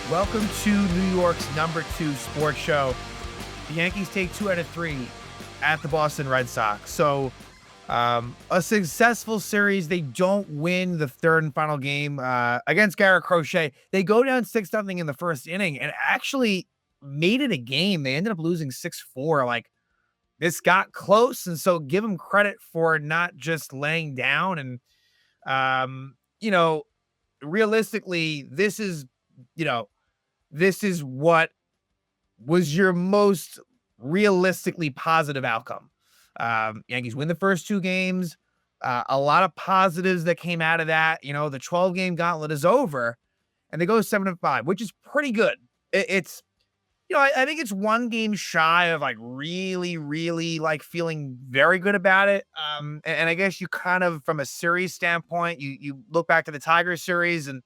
Welcome to New York's number 2 sports show. The Yankees take 2 out of 3 at the Boston Red Sox. So, a successful series. They don't win the third and final game against Garrett Crochet. They go down 6-0 in the first inning and actually made it a game. They ended up losing 6-4. Like, this got close. And so, give them credit for not just laying down. And, um, you know, realistically, you know, this is what was your most realistically positive outcome. Yankees win the first 2 games. A lot of positives that came out of that. The 12-game gauntlet is over, and they go 7-5, which is pretty good. I think it's 1 game shy of like really, really like feeling very good about it. And I guess you kind of, from a series standpoint, you look back to the Tigers series and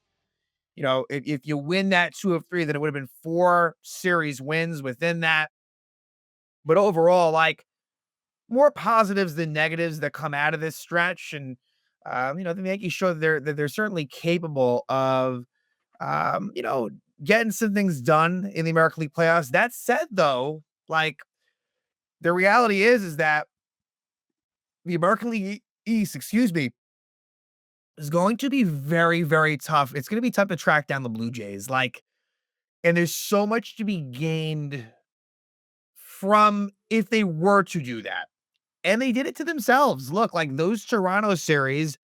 if you win that 2 of 3, then it would have been 4 series wins within that. But overall, like, more positives than negatives that come out of this stretch. And, the Yankees show that they're certainly capable of, getting some things done in the American League playoffs. That said, though, like, the reality is that the American League East, excuse me, is going to be very, very tough. It's going to be tough to track down the Blue Jays. And there's so much to be gained from if they were to do that. And they did it to themselves. Look, like, those Toronto series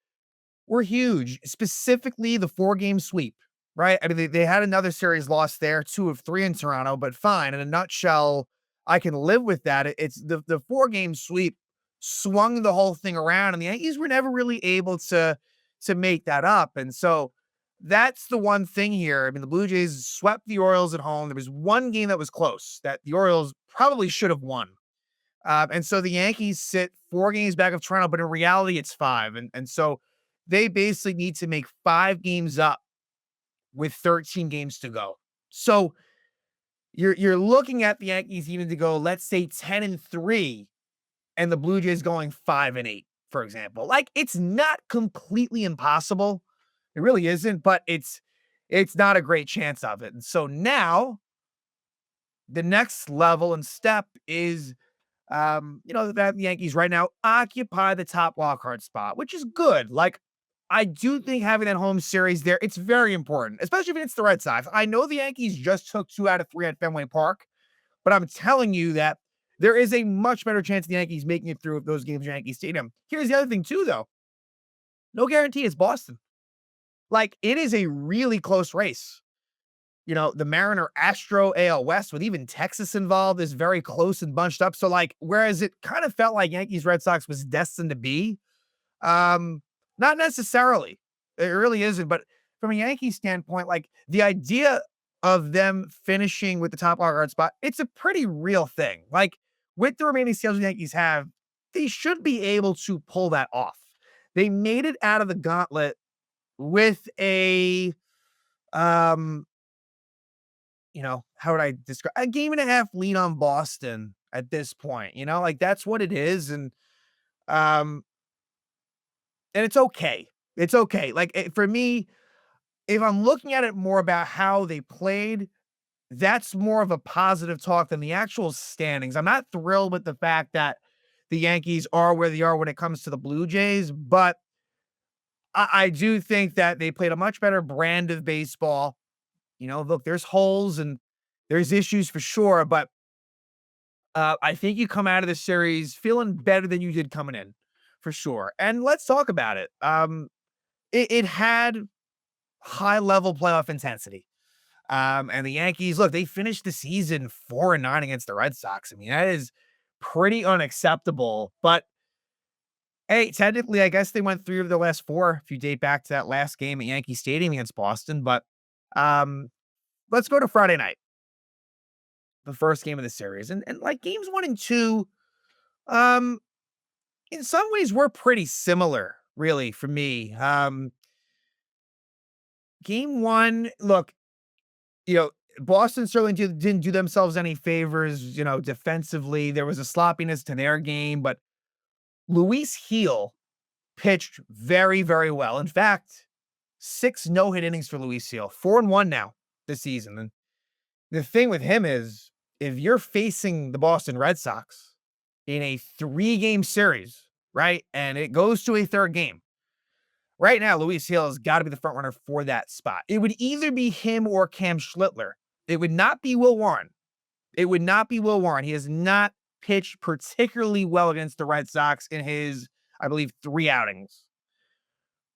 were huge, specifically the 4-game sweep, right? I mean, they had another series lost there, 2 of 3 in Toronto, but fine. In a nutshell, I can live with that. It's the 4-game sweep swung the whole thing around, and the Yankees were never really able to make that up. And so that's the one thing here. I mean, the Blue Jays swept the Orioles at home. There was 1 game that was close that the Orioles probably should have won. And so the Yankees sit 4 games back of Toronto, but in reality, it's 5. And so they basically need to make 5 games up with 13 games to go. So you're looking at the Yankees even to go, let's say 10-3, and the Blue Jays going 5-8, for example. Like, it's not completely impossible. It really isn't, but it's not a great chance of it. And so now the next level and step is that the Yankees right now occupy the top wildcard spot, which is good. Like, I do think having that home series there, it's very important, especially if it's the Red Sox. I know the Yankees just took 2 out of 3 at Fenway Park, but I'm telling you that there is a much better chance of the Yankees making it through those games at Yankee Stadium. Here's the other thing too, though. No guarantee it's Boston. Like, it is a really close race. The Mariner Astro AL West with even Texas involved is very close and bunched up. So, like, whereas it kind of felt like Yankees Red Sox was destined to be, not necessarily. It really isn't. But from a Yankee standpoint, like, the idea of them finishing with the top wildcard spot, it's a pretty real thing. Like, with the remaining schedules the Yankees have, they should be able to pull that off. They made it out of the gauntlet with a, how would I describe a 1.5 lead on Boston at this point? Like, that's what it is. And it's okay. It's okay. Like, for me, if I'm looking at it more about how they played, that's more of a positive talk than the actual standings. I'm not thrilled with the fact that the Yankees are where they are when it comes to the Blue Jays, but I do think that they played a much better brand of baseball. Look, there's holes and there's issues for sure, but I think you come out of the series feeling better than you did coming in, for sure. And let's talk about it. It had high-level playoff intensity. And the Yankees, look, they finished the season 4-9 against the Red Sox. I mean, that is pretty unacceptable. But hey, technically, I guess they went 3 of the last 4 if you date back to that last game at Yankee Stadium against Boston. But let's go to Friday night, the first game of the series. And like, games 1 and 2, in some ways were pretty similar, really, for me. Game 1, look, Boston certainly didn't do themselves any favors, defensively. There was a sloppiness to their game, but Luis Heel pitched very, very well. In fact, 6 no-hit innings for Luis Seal, 4-1 now this season. And the thing with him is if you're facing the Boston Red Sox in a 3-game series, right? And it goes to a third game. Right now, Luis Hill has got to be the front runner for that spot. It would either be him or Cam Schlittler. It would not be Will Warren. It would not be Will Warren. He has not pitched particularly well against the Red Sox in his, I believe, 3 outings.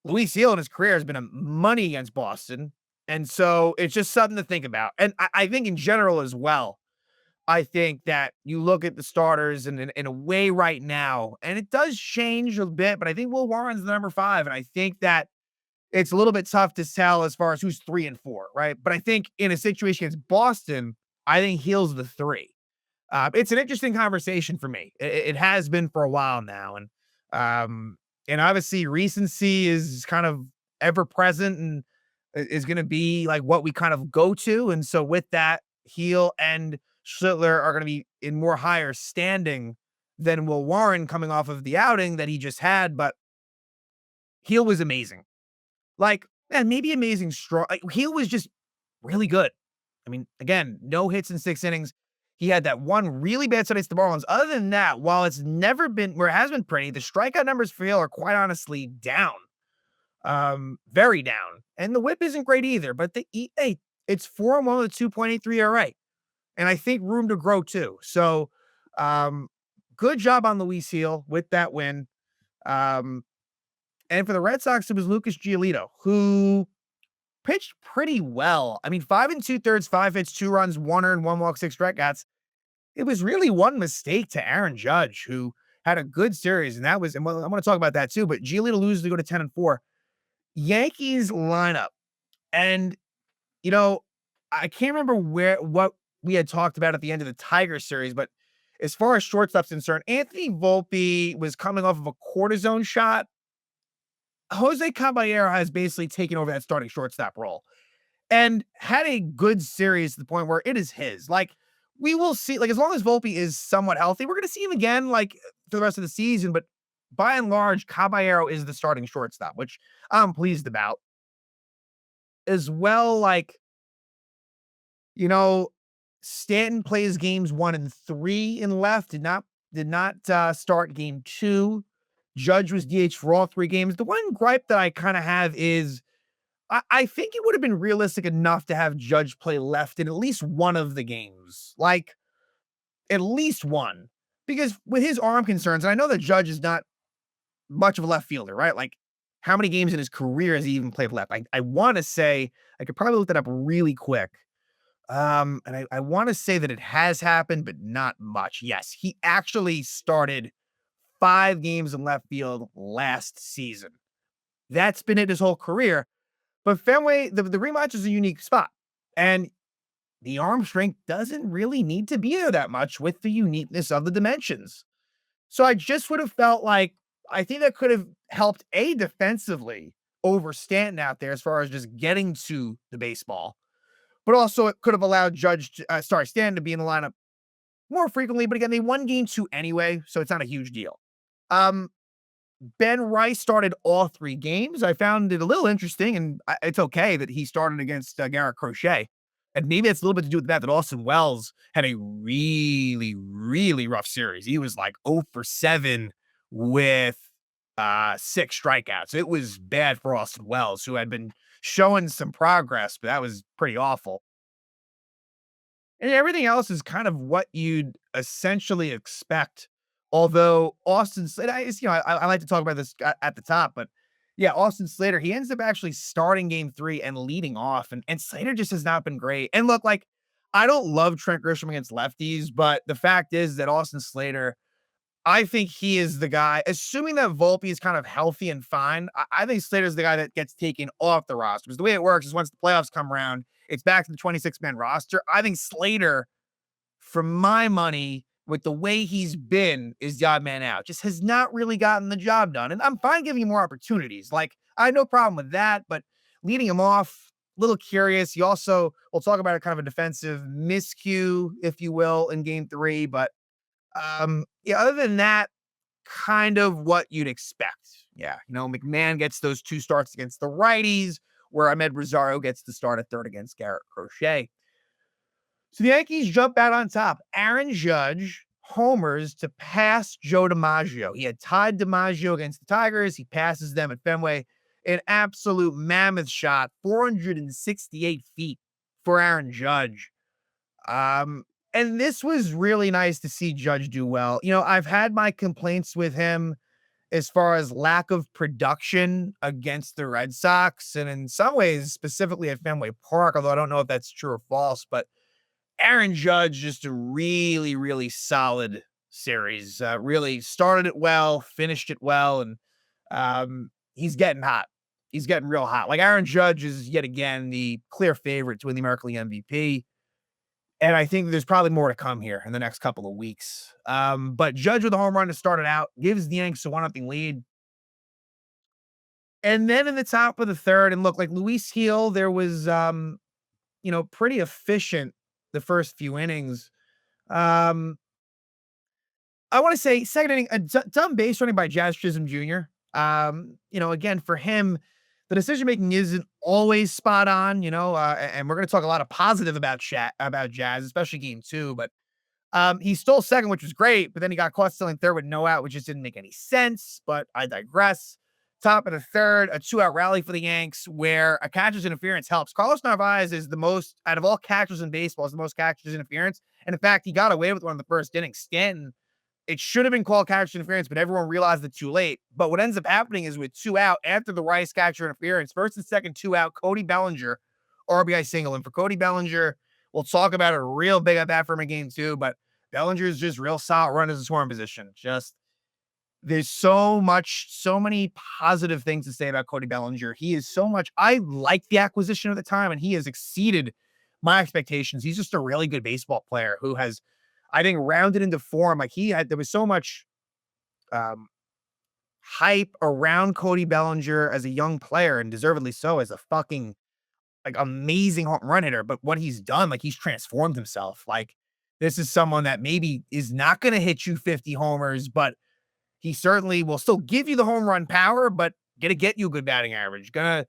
Luis Hill in his career has been a money against Boston. And so it's just something to think about. And I think in general as well, I think that you look at the starters in a way right now, and it does change a bit, but I think Will Warren's the number 5. And I think that it's a little bit tough to tell as far as who's 3 and 4, right? But I think in a situation against Boston, I think Hill's the 3. It's an interesting conversation for me. It has been for a while now, um, and obviously recency is kind of ever present and is going to be like what we kind of go to. And so with that, Heel and Schlittler are going to be in more higher standing than Will Warren coming off of the outing that he just had. But Heel was amazing, like, and maybe amazing strong. Like, Heel was just really good. I mean, again, no hits in 6 innings. He had that one really bad start against the Marlins. Other than that, while it's never been where it has been pretty, the strikeout numbers for Hill are quite honestly down. Very down. And the whip isn't great either, but hey, it's 4-1 with a 2.83 ERA. And I think room to grow too. So good job on Luis Hill with that win. And for the Red Sox, it was Lucas Giolito, who pitched pretty well. I mean, 5 2/3, 5 hits, 2 runs, 1 earned, 1 walk, 6 strikeouts. It was really one mistake to Aaron Judge, who had a good series, and that was, and well, I'm going to talk about that too. But Giolito loses to go to 10 and 4. Yankees lineup, and you know, I can't remember what we had talked about at the end of the Tiger series, but as far as shortstop's concerned, Anthony Volpe was coming off of a cortisone shot. Jose Caballero has basically taken over that starting shortstop role and had a good series to the point where it is his. Like, we will see, like, as long as Volpe is somewhat healthy, we're going to see him again, like, for the rest of the season. But by and large, Caballero is the starting shortstop, which I'm pleased about. As well, like, you know, Stanton plays games 1 and 3 in left, did not start game 2. Judge was DH for all 3 games. The one gripe that I kind of have is I think it would have been realistic enough to have Judge play left in at least one of the games. Like, at least one. Because with his arm concerns, and I know that Judge is not much of a left fielder, right? Like, how many games in his career has he even played left? I want to say, I could probably look that up really quick. And I want to say that it has happened, but not much. Yes, he actually started 5 games in left field last season. That's been it his whole career. But Fenway, the rematch is a unique spot. And the arm strength doesn't really need to be there that much with the uniqueness of the dimensions. So I just would have felt like, I think that could have helped defensively over Stanton out there as far as just getting to the baseball. But also it could have allowed Stanton to be in the lineup more frequently. But again, they won game 2 anyway, so it's not a huge deal. Ben Rice started all 3 games. I found it a little interesting, and it's okay that he started against Garrett Crochet. And maybe it's a little bit to do with that Austin Wells had a really, really rough series. He was like 0 for 7 with 6 strikeouts. It was bad for Austin Wells, who had been showing some progress, but that was pretty awful. And everything else is kind of what you'd essentially expect. Although Austin Slater, I like to talk about this at the top, but yeah, Austin Slater, he ends up actually starting game 3 and leading off, and Slater just has not been great. And look, like, I don't love Trent Grisham against lefties, but the fact is that Austin Slater, I think he is the guy, assuming that Volpe is kind of healthy and fine. I think Slater's the guy that gets taken off the roster, because the way it works is once the playoffs come around, it's back to the 26-man roster. I think Slater, for my money, with the way he's been, is the odd man out. Just has not really gotten the job done. And I'm fine giving him more opportunities. Like, I had no problem with that, but leading him off, a little curious. He also, we'll talk about it, kind of a defensive miscue, if you will, in game 3. But yeah, other than that, kind of what you'd expect. Yeah, McMahon gets those 2 starts against the righties. where Ahmed Rosario gets to start at third against Garrett Crochet. So the Yankees jump out on top. Aaron Judge homers to pass Joe DiMaggio. He had tied DiMaggio against the Tigers. He passes them at Fenway. An absolute mammoth shot, 468 feet for Aaron Judge. And this was really nice to see Judge do well. I've had my complaints with him as far as lack of production against the Red Sox, and in some ways, specifically at Fenway Park, although I don't know if that's true or false, but Aaron Judge, just a really, really solid series. Really started it well, finished it well, and he's getting hot. He's getting real hot. Like, Aaron Judge is yet again the clear favorite to win the American League MVP. And I think there's probably more to come here in the next couple of weeks. But Judge with a home run to start it out gives the Yanks a 1-0 lead. And then in the top of the third, and look, like Luis Gil, there was, pretty efficient the first few innings. Um, I want to say second inning, a dumb base running by Jazz Chisholm Jr. Again, for him, the decision making isn't always spot on, and we're going to talk a lot of positive about Jazz, especially game two. But he stole second, which was great, but then he got caught stealing third with no out, which just didn't make any sense. But I digress. Top of the third, a 2-out rally for the Yanks where a catcher's interference helps. Carlos Narvaez is the most, out of all catchers in baseball, is the most catcher's interference. And in fact, he got away with one in the first inning. Stanton, it should have been called catcher's interference, but everyone realized it too late. But what ends up happening is with 2 out, after the Rice catcher interference, first and second, 2 out, Cody Bellinger, RBI single. And for Cody Bellinger, we'll talk about a real big at bat for him in game two, but Bellinger's just real solid run as a scoring position. There's so many positive things to say about Cody Bellinger. He is I like the acquisition at the time, and he has exceeded my expectations. He's just a really good baseball player who has, I think, rounded into form. Like there was so much hype around Cody Bellinger as a young player, and deservedly so, as a fucking like amazing home run hitter. But what he's done, like, he's transformed himself. Like, this is someone that maybe is not going to hit you 50 homers, but he certainly will still give you the home run power, but gonna get you a good batting average. Gonna,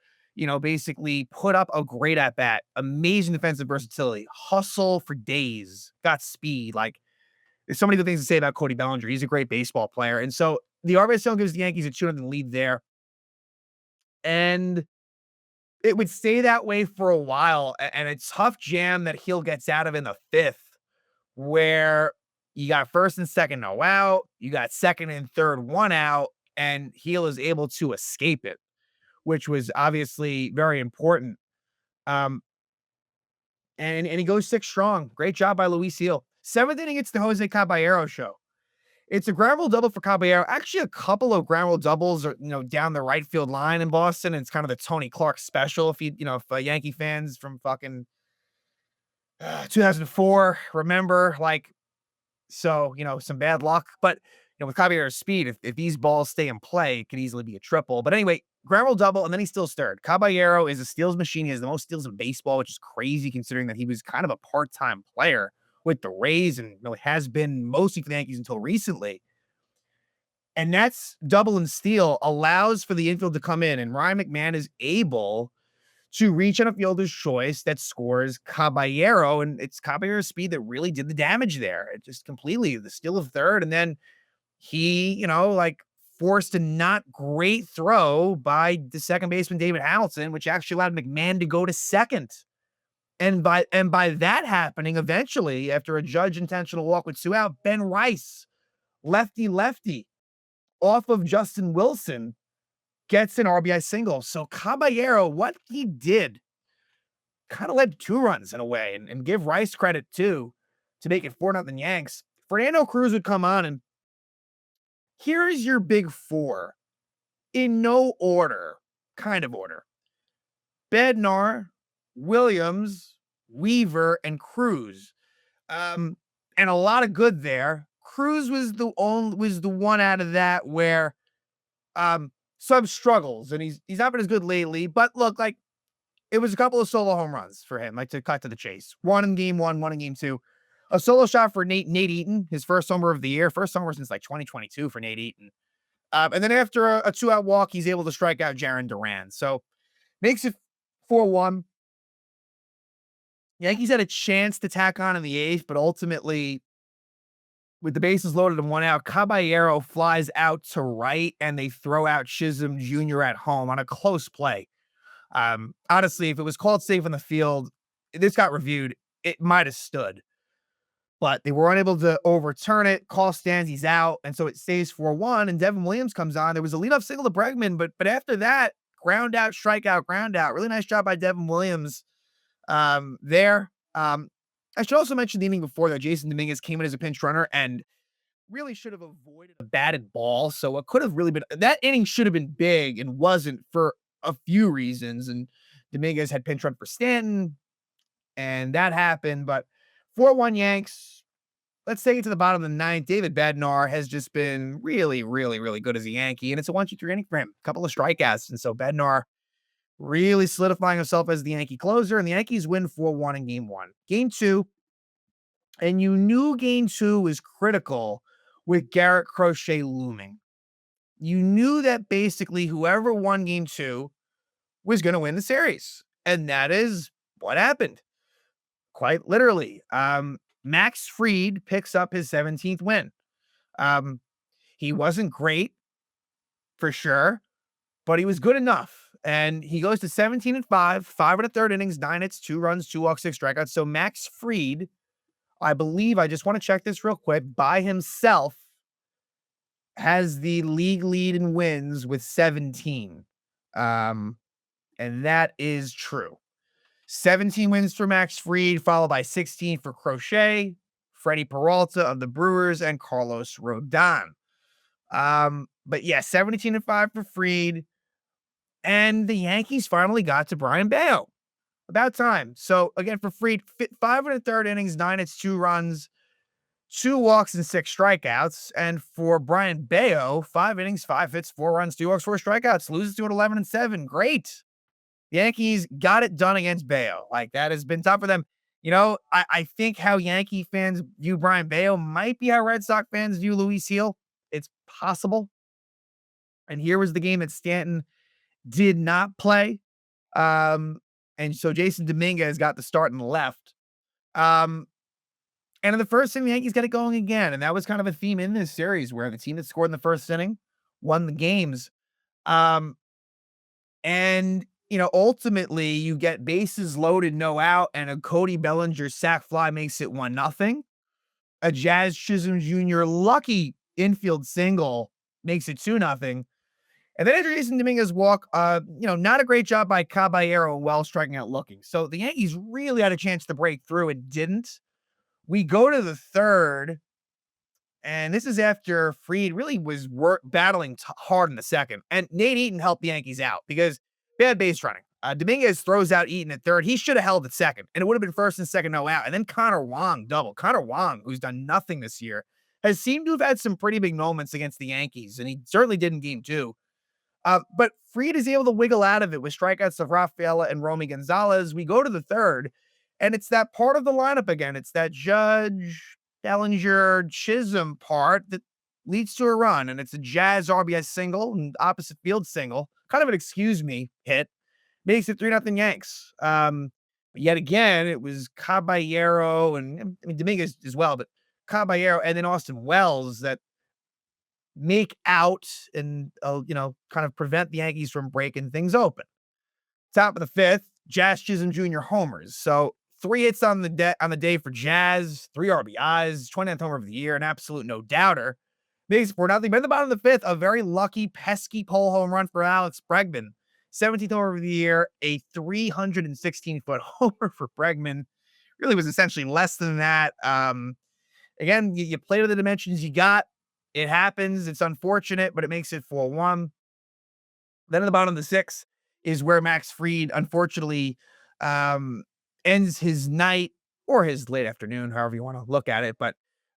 basically put up a great at bat, amazing defensive versatility, hustle for days, got speed. Like, there's so many good things to say about Cody Bellinger. He's a great baseball player. And so the RBI single gives the Yankees a 2-0 lead there. And it would stay that way for a while. And a tough jam that Gil gets out of in the fifth, where you got first and second, no out. You got second and third, 1 out, and Gil is able to escape it, which was obviously very important. And he goes 6 strong. Great job by Luis Gil. Seventh inning, it's the Jose Caballero show. It's a ground rule double for Caballero. Actually, a couple of ground rule doubles are, down the right field line in Boston. It's kind of the Tony Clark special. If Yankee fans from fucking 2004 remember, like. So, some bad luck, but with Caballero's speed, if these balls stay in play, it could easily be a triple. But anyway, ground rule double, and then he steals third. Caballero is a steals machine. He has the most steals in baseball, which is crazy considering that he was kind of a part-time player with the Rays and really has been mostly for the Yankees until recently. And that's double and steal allows for the infield to come in, and Ryan McMahon is able to reach on a fielder's choice that scores Caballero, and it's Caballero's speed that really did the damage there. It just completely, the steal of third, and then he, forced a not great throw by the second baseman, David Hamilton, which actually allowed McMahon to go to second. And by that happening, eventually, after a Judge intentional walk with 2 out, Ben Rice, lefty, off of Justin Wilson, gets an RBI single. So Caballero, what he did, kind of led 2 runs in a way, and give Rice credit too, to make it 4-0 Yanks. Fernando Cruz would come on, and here's your big 4 in no order, kind of order: Bednar, Williams, Weaver, and Cruz. And a lot of good there. Cruz was the one out of that where some struggles, and he's not been as good lately. But look, like, it was a couple of solo home runs for him, like, to cut to the chase. 1 in game 1, 1 in game 2. A solo shot for Nate Eaton, his first homer of the year, first homer since like 2022 for Nate Eaton. And then after a 2-out walk, he's able to strike out Jarren Duran. So makes it 4-1. Yankees had a chance to tack on in the eighth, but ultimately, with the bases loaded and one out, Caballero flies out to right, and they throw out Chisholm Jr. at home on a close play. Honestly, if it was called safe on the field, this got reviewed. It might have stood, but they were unable to overturn it. Call stands, he's out, and so it stays 4-1. And Devin Williams comes on. There was a leadoff single to Bregman, but after that, ground out, strikeout, ground out. Really nice job by Devin Williams there. I should also mention the inning before that Jason Dominguez came in as a pinch runner and really should have avoided a batted ball. So it could have really been that inning should have been big and wasn't for a few reasons. And Dominguez had pinch run for Stanton, and that happened. But 4-1 Yanks. Let's take it to the bottom of the ninth. David Bednar has just been really, really, really good as a Yankee, and it's a 1-2-3 inning for him. A couple of strikeouts, and so Bednar really solidifying himself as the Yankee closer, and the Yankees win 4-1 in game one. Game two, and you knew game two was critical with Garrett Crochet looming. You knew that basically whoever won game two was going to win the series. And that is what happened. Quite literally. Max Fried picks up his 17th win. He wasn't great for sure, but he was good enough. And he goes to 17-5, 5 1/3 innings, 9 hits, 2 runs, 2 walks, 6 strikeouts. So Max Fried, I believe, I just want to check this real quick, by himself has the league lead in wins with 17. And that is true. 17 wins for Max Fried, followed by 16 for Crochet, Freddie Peralta of the Brewers, and Carlos Rodon. But yeah, 17-5 for Fried. And the Yankees finally got to Brian Bayo. About time. So again, for Fried, 5 1/3 innings, 9 hits, 2 runs, 2 walks, and 6 strikeouts. And for Brian Bayo, 5 innings, 5 hits, 4 runs, 2 walks, 4 strikeouts. Loses to an 11-7. Great. The Yankees got it done against Bayo. Like, that has been tough for them. You know, I think how Yankee fans view Brian Bayo might be how Red Sox fans view Luis Heel. It's possible. And here was the game that Stanton did not play. And so Jason Dominguez got the start in the left. And in the first inning, the Yankees got it going again. And that was kind of a theme in this series where the team that scored in the first inning won the games. And, you know, ultimately you get bases loaded, no out, and a Cody Bellinger sac fly makes it 1-0. A Jazz Chisholm Jr. lucky infield single makes it 2-0. And then after Jason Dominguez walk, not a great job by Caballero well striking out looking. So the Yankees really had a chance to break through. It didn't. We go to the third, and this is after Fried really was battling hard in the second. And Nate Eaton helped the Yankees out because bad base running. Dominguez throws out Eaton at third. He should have held at second, and it would have been first and second, no out. And then Connor Wong double. Connor Wong, who's done nothing this year, has seemed to have had some pretty big moments against the Yankees, and he certainly did in game two. But Fried is able to wiggle out of it with strikeouts of Rafaela and Romy Gonzalez. We go to the third, and it's that part of the lineup again. It's that Judge, Bellinger, Chisholm part that leads to a run, and it's a Jazz RBI single and opposite field single. Kind of an excuse me hit. Makes it 3-0 Yanks. But yet again, it was Caballero and Dominguez as well, but Caballero and then Austin Wells that make out and, kind of prevent the Yankees from breaking things open. Top of the fifth, Jazz Chisholm Jr. homers. So 3 hits on the day for Jazz, 3 RBIs, 29th homer of the year, an absolute no doubter. Makes it 4-0. But at the bottom of the fifth, a very lucky, pesky pole home run for Alex Bregman. 17th homer of the year, a 316-foot homer for Bregman. Really was essentially less than that. Again, you play with the dimensions you got. It happens. It's unfortunate, but it makes it 4-1. Then at the bottom of the sixth is where Max Fried, unfortunately, ends his night or his late afternoon, however you want to look at it. But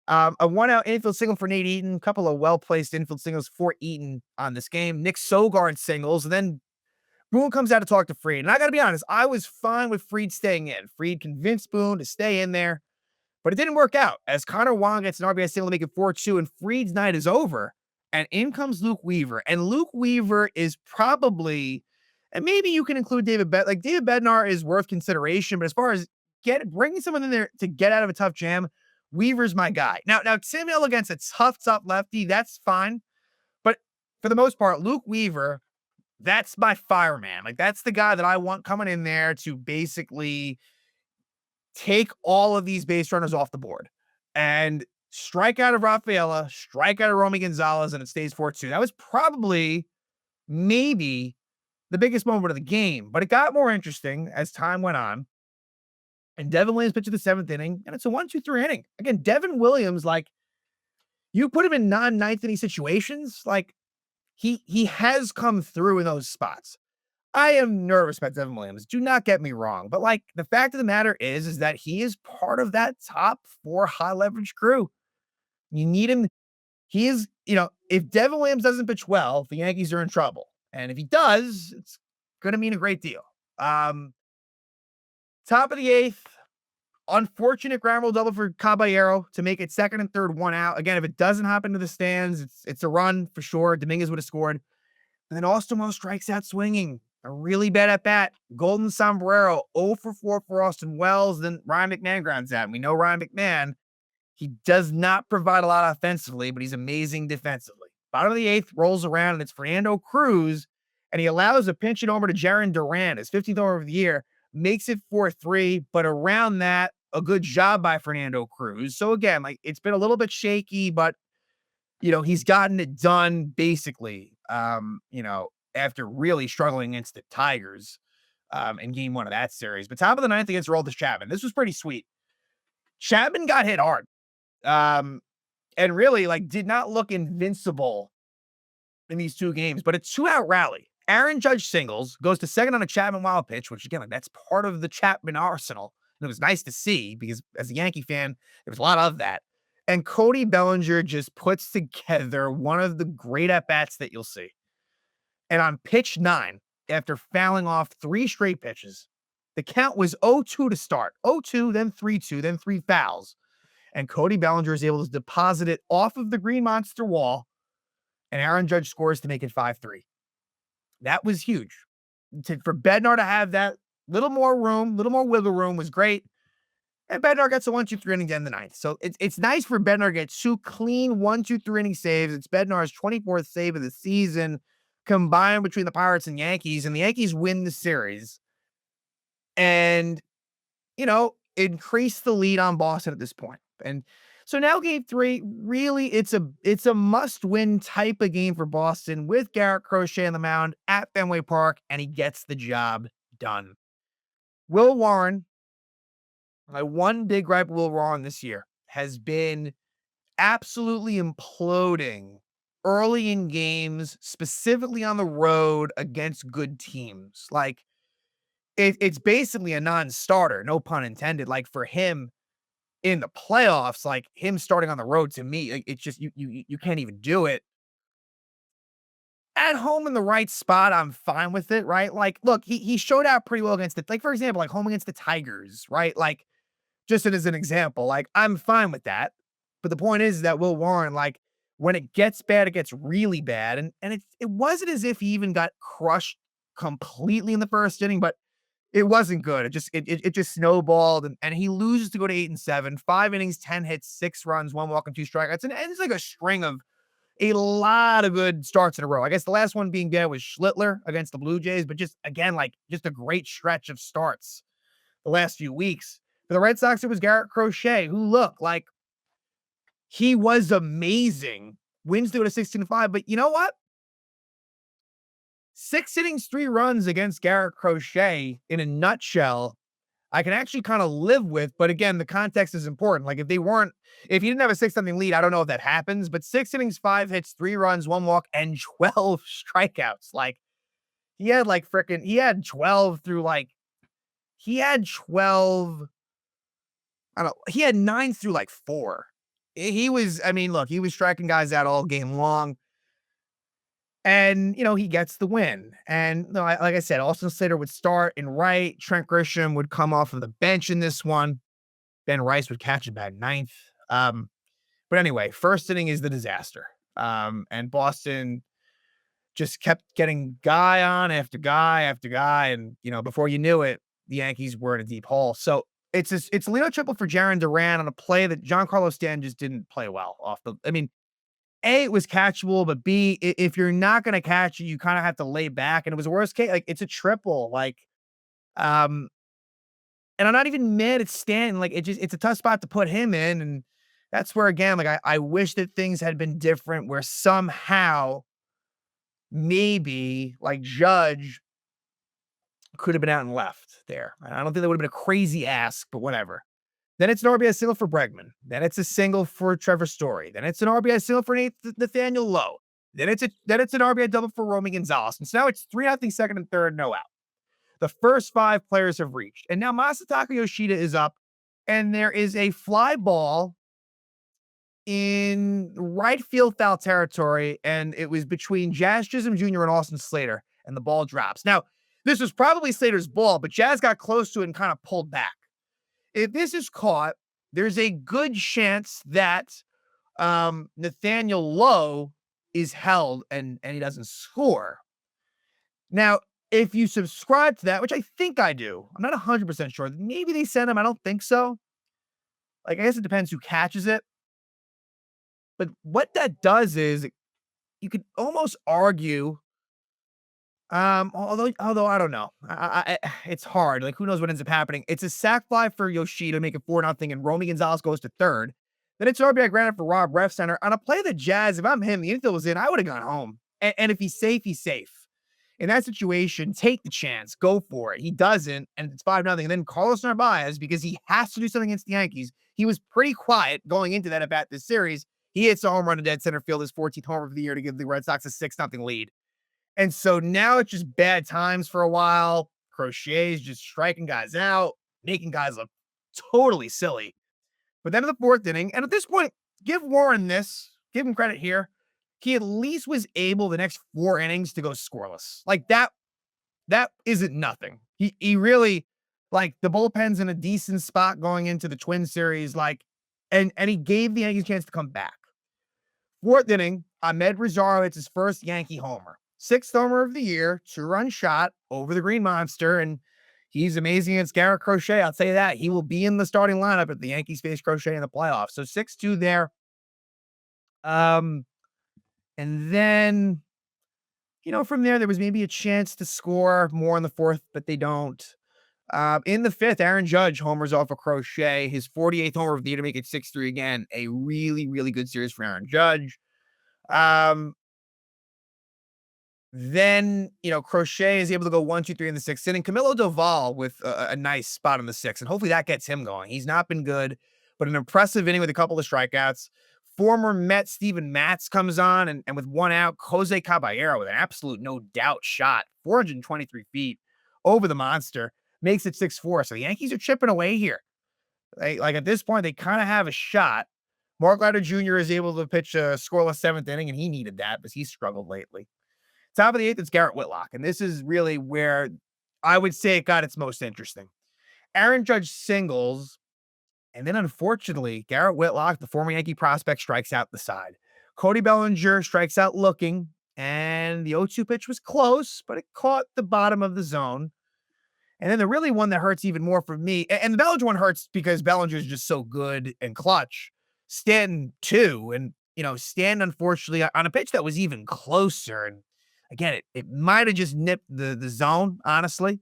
a 1-out infield single for Nate Eaton, a couple of well-placed infield singles for Eaton on this game. Nick Sogard singles, and then Boone comes out to talk to Fried. And I got to be honest, I was fine with Fried staying in. Fried convinced Boone to stay in there. But it didn't work out as Connor Wong gets an RBI single to make it 4-2, and Fried's night is over. And in comes Luke Weaver. And Luke Weaver is probably And maybe you can include David Bednar is worth consideration, but as far as bringing someone in there to get out of a tough jam, Weaver's my guy. Now Tim Hill against a tough lefty, that's fine. But for the most part, Luke Weaver, that's my fireman. Like that's the guy that I want coming in there to basically take all of these base runners off the board and strike out of Rafaela, strike out of Romy Gonzalez, and it stays 4-2. That was probably maybe the biggest moment of the game, but it got more interesting as time went on. And Devin Williams pitched the seventh inning, and it's a 1-2-3 inning. Again, Devin Williams, like you put him in non-ninth inning situations, like he has come through in those spots. I am nervous about Devin Williams. Do not get me wrong, but like the fact of the matter is that he is part of that top 4 high leverage crew. You need him. He is, if Devin Williams doesn't pitch well, the Yankees are in trouble. And if he does, it's going to mean a great deal. Top of the eighth, unfortunate ground rule double for Caballero to make it second and third, one out. Again, if it doesn't happen to the stands, it's a run for sure. Dominguez would have scored. And then Austin Wells strikes out swinging. A really bad at bat. Golden sombrero, 0 for 4 for Austin Wells. Then Ryan McMahon grounds out. We know Ryan McMahon. He does not provide a lot offensively, but he's amazing defensively. Bottom of the eighth rolls around, and it's Fernando Cruz, and he allows a pinch hit over to Jaron Duran, his 15th homer of the year, makes it 4-3, but around that, a good job by Fernando Cruz. So again, like it's been a little bit shaky, but he's gotten it done basically, after really struggling against the Tigers in game 1 of that series. But top of the ninth against Aroldis Chapman. This was pretty sweet. Chapman got hit hard. And really like did not look invincible in these 2 games, but a 2-out rally. Aaron Judge singles, goes to second on a Chapman wild pitch, which again, like that's part of the Chapman arsenal. And it was nice to see because as a Yankee fan, there was a lot of that. And Cody Bellinger just puts together one of the great at-bats that you'll see. And on pitch 9, after fouling off 3 straight pitches, the count was 0-2 to start. 0-2, then 3-2, then 3 fouls. And Cody Bellinger is able to deposit it off of the Green Monster wall, and Aaron Judge scores to make it 5-3. That was huge. For Bednar to have that little more room, little more wiggle room was great. And Bednar gets a 1-2-3 inning to end the ninth. So it's nice for Bednar to get 2 clean 1-2-3 inning saves. It's Bednar's 24th save of the season combined between the Pirates and Yankees, and the Yankees win the series. And, increase the lead on Boston at this point. And so now game 3, really it's a must-win type of game for Boston with Garrett Crochet on the mound at Fenway Park, and he gets the job done. Will Warren, my one big gripe with Will Warren this year, has been absolutely imploding early in games, specifically on the road against good teams. Like, it's basically a non-starter, no pun intended. Like, for him in the playoffs, like him starting on the road, to me, like, it's just you can't even do it. At home in the right spot, I'm fine with it, right? Like, look, he showed out pretty well against for example, like home against the Tigers, right? Like, just as an example, like I'm fine with that. But the point is that Will Warren, like, when it gets bad, it gets really bad. And it wasn't as if he even got crushed completely in the first inning, but it wasn't good. It just snowballed, and he loses to go to 8-7, 5 innings, 10 hits, 6 runs, 1 walk, and 2 strikeouts. And it's like a string of a lot of good starts in a row. I guess the last one being bad was Schlittler against the Blue Jays, but just again, like just a great stretch of starts the last few weeks. For the Red Sox, it was Garrett Crochet, who looked like he was amazing. Wins to go to 16-5, but you know what? 6 innings, 3 runs against Garrett Crochet in a nutshell, I can actually kind of live with. But again, the context is important. Like if he didn't have a 6-0 lead, I don't know if that happens, but 6 innings, 5 hits, 3 runs, 1 walk, and 12 strikeouts. Like he had 12 through he had 12. I don't know. He had 9 through 4. Look, he was striking guys out all game long. And, he gets the win. And no, like I said, Austin Slater would start in right. Trent Grisham would come off of the bench in this one. Ben Rice would catch about ninth. But anyway, first inning is the disaster. And Boston just kept getting guy on after guy after guy, and, before you knew it, the Yankees were in a deep hole. So it's a leadoff triple for Jarren Duran on a play that Giancarlo Stanton just didn't play well off the I mean, A, it was catchable, but B, if you're not gonna catch it, you kinda have to lay back, and it was a worst case, like, it's a triple, um, and I'm not even mad at Stanton, like, it's a tough spot to put him in, and that's where, again, like, I wish that things had been different where somehow, maybe, like, Judge could have been out and left there. I don't think that would have been a crazy ask, but whatever. Then it's an RBI single for Bregman. Then it's a single for Trevor Story. Then it's an RBI single for Nathaniel Lowe. Then it's an RBI double for Romy Gonzalez. And so now it's 3-0 second and third, no out. The first five players have reached. And now Masataka Yoshida is up, and there is a fly ball in right field foul territory, and it was between Jazz Chisholm Jr. and Austin Slater, and the ball drops. Now, this was probably Slater's ball, but Jazz got close to it and kind of pulled back. If this is caught, there's a good chance that Nathaniel Lowe is held and he doesn't score. Now, if you subscribe to that, which I think I do, I'm not 100% sure. Maybe they sent him. I don't think so. Like, I guess it depends who catches it. But what that does is you could almost argue, although I don't know. It's hard. Like, who knows what ends up happening? It's a sac fly for Yoshida to make it 4-0, and Romy Gonzalez goes to third. Then it's RBI granted for Rob Refsnyder on a play that Jazz, if I'm him, the infield was in, I would have gone home. And if he's safe, he's safe. In that situation, take the chance, go for it. He doesn't, and it's 5-0. And then Carlos Narvaez, because he has to do something against the Yankees, he was pretty quiet going into that at-bat this series. He hits a home run to dead center field, his 14th homer of the year, to give the Red Sox a 6-0 lead. And so now it's just bad times for a while. Crochet's just striking guys out, making guys look totally silly. But then in the fourth inning, and at this point, give Warren this, give him credit here. He at least was able the next 4 innings to go scoreless. Like that isn't nothing. He really, like, the bullpen's in a decent spot going into the Twin series, like, and he gave the Yankees a chance to come back. Fourth inning, Ahmed Rosario hits his first Yankee homer. 6th homer of the year, 2-run shot over the Green Monster, and he's amazing against Garrett Crochet. I'll tell you that. He will be in the starting lineup if the Yankees face Crochet in the playoffs. So 6-2 there. And then, from there was maybe a chance to score more in the fourth, but they don't. In the fifth, Aaron Judge homers off of Crochet, his 48th homer of the year to make it 6-3 again. A really, really good series for Aaron Judge. Then, Crochet is able to go 1-2-3 in the sixth inning. Camilo Doval with a nice spot in the sixth, and hopefully that gets him going. He's not been good, but an impressive inning with a couple of strikeouts. Former Met Steven Matz comes on, and with 1 out, Jose Caballero with an absolute no doubt shot, 423 feet over the Monster, makes it 6-4. So the Yankees are chipping away here. Like at this point, they kind of have a shot. Mark Leiter Jr. is able to pitch a scoreless 7th inning, and he needed that because he's struggled lately. Top of the 8th, it's Garrett Whitlock, and this is really where I would say it got its most interesting. Aaron Judge singles, and then unfortunately, Garrett Whitlock, the former Yankee prospect, strikes out the side. Cody Bellinger strikes out looking, and the 0-2 pitch was close, but it caught the bottom of the zone. And then the really one that hurts even more for me, and the Bellinger one hurts because Bellinger is just so good and clutch. Stanton too, and Stanton unfortunately on a pitch that was even closer, and again, it might have just nipped the zone, honestly,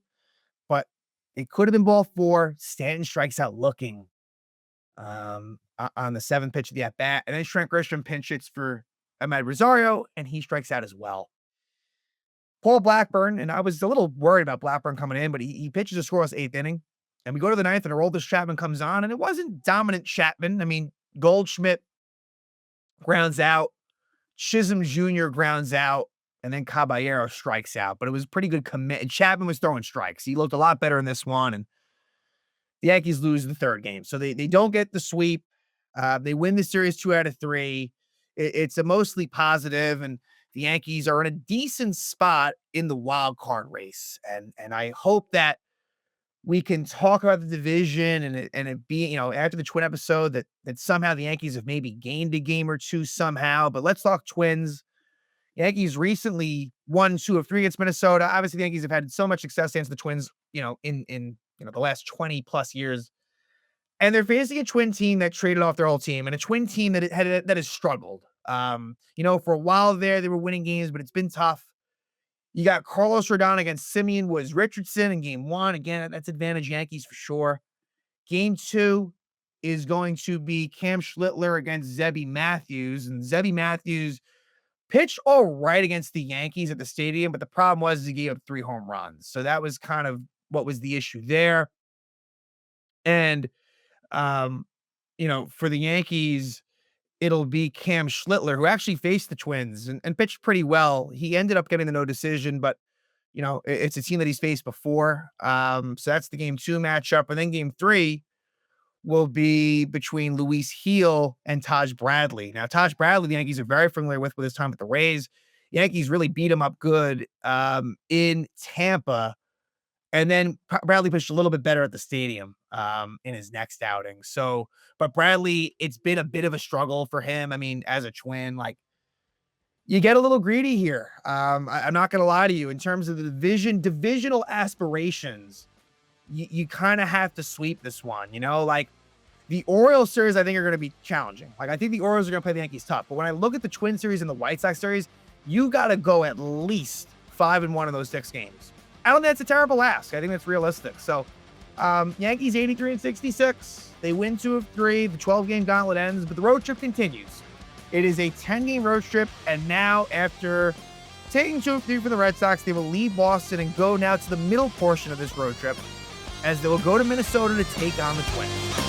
but it could have been ball 4. Stanton strikes out looking on the 7th pitch of the at-bat, and then Trent Grisham pinch hits for Ahmed Rosario, and he strikes out as well. Paul Blackburn, and I was a little worried about Blackburn coming in, but he pitches a scoreless 8th inning, and we go to the 9th, and Aroldis Chapman comes on, and it wasn't dominant Chapman. I mean, Goldschmidt grounds out, Chisholm Jr. grounds out, and then Caballero strikes out, but it was a pretty good commit. Chapman was throwing strikes. He looked a lot better in this one, and the Yankees lose the 3rd game. So they don't get the sweep. They win the series 2 out of 3. It's a mostly positive, and the Yankees are in a decent spot in the wild card race. And I hope that we can talk about the division and it be, after the Twin episode that somehow the Yankees have maybe gained a game or 2 somehow, but let's talk Twins. Yankees recently won 2 of 3 against Minnesota. Obviously, the Yankees have had so much success against the Twins, in the last 20 plus years. And they're facing a Twin team that traded off their whole team and a Twin team that has struggled. For a while there, they were winning games, but it's been tough. You got Carlos Rodon against Simeon Woods Richardson in game 1. Again, that's advantage Yankees for sure. Game 2 is going to be Cam Schlittler against Zebby Matthews, and Zebby Matthews pitched all right against the Yankees at the stadium, but the problem was he gave up 3 home runs. So that was kind of what was the issue there. And, um, for the Yankees, it'll be Cam Schlittler, who actually faced the Twins and pitched pretty well. He ended up getting the no decision, but, it's a team that he's faced before. So that's the game 2 matchup. And then game 3 will be between Luis Heel and Taj Bradley. Now, Taj Bradley, the Yankees are very familiar with his time with the Rays. Yankees really beat him up good in Tampa. And then Bradley pitched a little bit better at the stadium in his next outing. But Bradley, it's been a bit of a struggle for him. I mean, as a Twin, like, you get a little greedy here. I'm not going to lie to you. In terms of the divisional aspirations, you kind of have to sweep this one. Like, the Orioles series, I think, are going to be challenging. Like, I think the Orioles are going to play the Yankees tough. But when I look at the Twin series and the White Sox series, you got to go at least 5-1 in those 6 games. I don't think that's a terrible ask. I think that's realistic. So, Yankees 83-66. They win 2 of 3. The 12-game gauntlet ends, but the road trip continues. It is a 10-game road trip, and now after taking 2 of 3 for the Red Sox, they will leave Boston and go now to the middle portion of this road trip, as they will go to Minnesota to take on the Twins.